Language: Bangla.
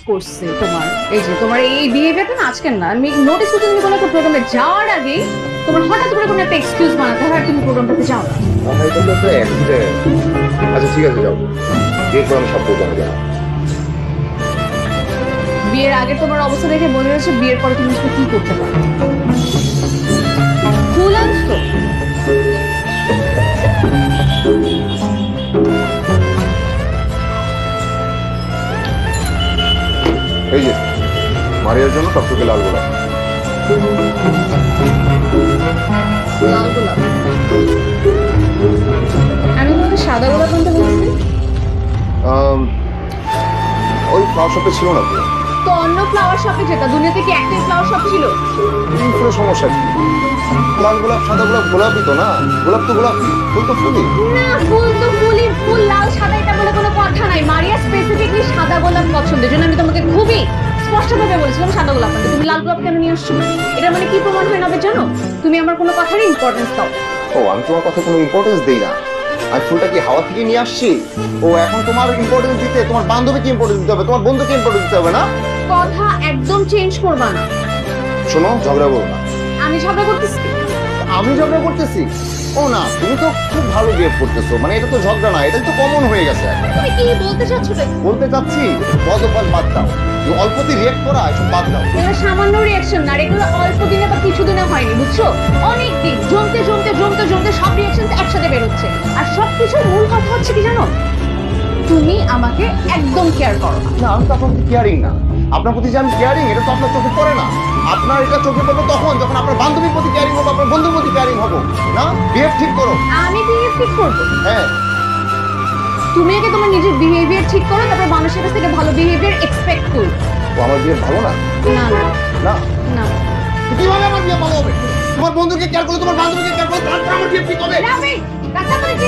করছে তোমার এই যে তোমার এই বিহেভিয়ারটা না আজকে না আমি নোটিস করছি তুমি কোনো একটা প্রোগ্রামে যাওয়ার আগে তোমার হঠাৎ করে কোনো একটা এক্সকিউজ বানাতে হয় আর তুমি প্রোগ্রামটাতে যাও না। এটা তো একটা অ্যাক্সিডেন্ট। আচ্ছা ঠিক আছে, যাও, এরপর আমি সব প্রোগ্রামে যাবো। বিয়ের আগে তোমার অবস্থা দেখে মনে হচ্ছে বিয়ের পরে তুমি আসলে কি করতে পারো। ফুল আনছো এই যে মারিয়ার জন্য সবথেকে লাল গোলাপ। লাল গোলাপ? আমি তোমাকে সাদা গোলাপ আনতে বলছি। ওই ফ্লাওয়ার শপে ছিল না তো? তো অন্য ফ্লাওয়ার শপে যেটা দুনিয়াতে কি একটাই ফ্লাওয়ার শপ ছিল? কোনো সমস্যা কি? লাল গোলাপ সাদা গোলাপ গোলাপই তো না, গোলাপ তো গোলাপ, ফুল তো ফুলই না। ফুল তো ফুলই, ফুল লাল সাদা এটা বলে কোনো কথা নাই। মারিয়া স্পেসিফিকলি সাদা গোলাপ পছন্দের জন্য আমি তোমাকে খুবই স্পষ্টভাবে বলেছিলাম সাদা গোলাপ আনতে। তুমি লাল গোলাপ কেন নিয়ে আসছো? এটা মানে কি প্রমাণ হয় না জানো? তুমি আমার কোনো কথারই ইম্পর্টেন্স দাও। ও আমি তোমার কথা কোনো ইম্পর্টেন্স দেই না। আমি ফুলটা কি হাওয়া থেকে নিয়ে আসছি? ও এখন তোমার ইম্পর্টেন্স দিতে তোমার বান্ধবীকে ইম্পর্টেন্স দিতে হবে, তোমার বন্ধুকে ইম্পর্টেন্স দিতে হবে না? কথা একদম চেঞ্জ করবা না। শোনো, ঝগড়া করো না। আমি ঝগড়া করতেছি? আমি ঝগড়া করতেছি? ও না, তুমি তো খুব ভালো বিহেভ করতেছো, মানে এটা তো ঝগড়া না, এটা তো কমন হয়ে গেছে। তুমি কি বলতে চাচ্ছো? বলতে চাচ্ছি বদ অভ্যাস বাদ দাও, অল্পতে রিয়েক্ট করা এসব বাদ দাও। এগুলো সামান্য রিয়াকশন না, এগুলো অল্প দিনে বা কিছু দিনে হয়নি, বুঝছো? অনেক দিন জমতে জমতে জমতে জমতে সব রিয়াকশন একসাথে বেরোচ্ছে। আর সবকিছুর মূল কথা হচ্ছে কি জানো? তুমি আমাকে একদম কেয়ার করো না। না, আমি তো আপনার প্রতি কেয়ারিং না। আপনার প্রতি যে আমি কেয়ারিং, এটা তো আপনার চোখে পড়ে না। আপনার এটা চোখে পড়বে তখন যখন আপনার বান্ধবীর প্রতি কেয়ারিং হবো, আপনার বন্ধুর প্রতি কেয়ারিং হবো। না, বিহেভ ঠিক করো। আমি বিহেভ ঠিক করবো? হ্যাঁ। তুমি আগে তোমার নিজের বিহেভিয়ার ঠিক করো, তারপর মানুষের কাছ থেকে ভালো বিহেভিয়ার এক্সপেক্ট করো। ও আমার বিহেভ ভালো না? না না না না। কিভাবে আমার বিহেভ ভালো হবে? তোমার বন্ধুকে কেয়ার করলে, তোমার বান্ধবীকে কেয়ার করলে, তারপর আমার বিহেভ ঠিক হবে। রাবি, রাস্তা করে কি